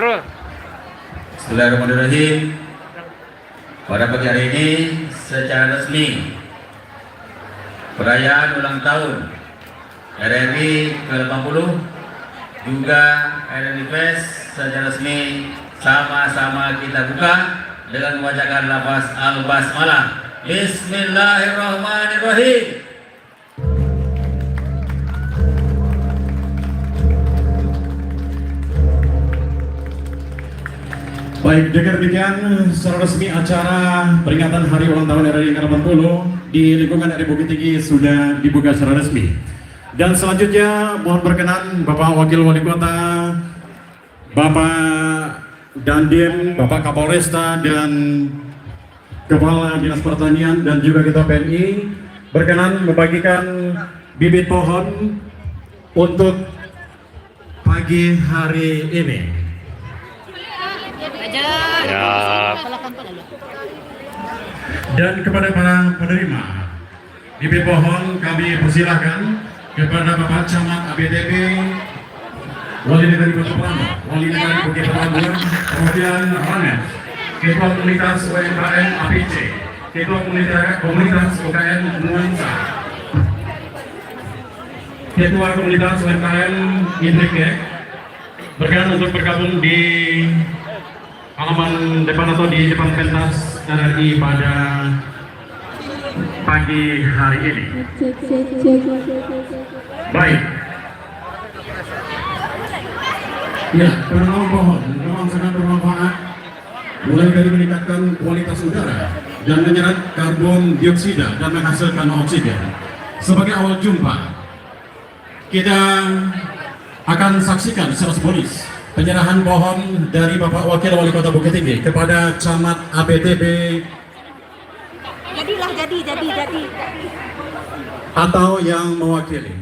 Bismillahirrahmanirrahim. Pada pagi hari ini secara resmi perayaan ulang tahun RRI ke-80 juga RRI Fest secara resmi sama-sama kita buka dengan membacakan lafaz Al-Basmalah. Bismillahirrahmanirrahim. Baik, dengan demikian secara resmi acara peringatan Hari Ulang Tahun RRI ke-80 di lingkungan RRI Bukit Tinggi sudah dibuka secara resmi. Dan selanjutnya mohon berkenan Bapak Wakil Wali Kota, Bapak Dandim, Bapak Kapolresta dan Kepala Dinas Pertanian dan juga Ketua PNI berkenan membagikan bibit pohon untuk pagi hari ini. Dan kepada para penerima bibit pohon kami persilahkan kepada Bapak Camat ABTB, Wali Negari Kota Pelabuhan, Wali Negari Bukit Pelabuhan, kemudian Rames, Ketua Komunitas UMKM APC, Ketua Komunitas UKM Nuansa, Ketua Komunitas UMKM Indrikek, berkenan untuk bergabung di halaman depan atau di depan pentas RRI pada pagi hari ini. Baik. Ya, penanaman pohon memang sangat bermanfaat, mulai dari meningkatkan kualitas udara dan menyerap karbon dioksida dan menghasilkan oksigen. Sebagai awal jumpa, kita akan saksikan secara simbolis penyerahan pohon dari Bapak Wakil Wali Kota Bukit Tinggi kepada Camat ABTB jadi atau yang mewakili.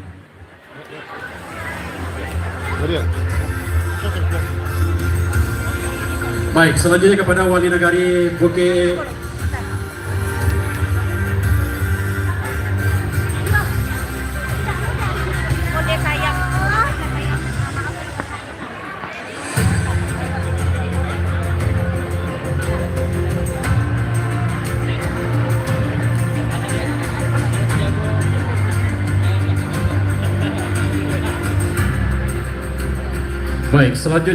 Baik, selanjutnya kepada Wali Negari Bukit. Baik, selanjutnya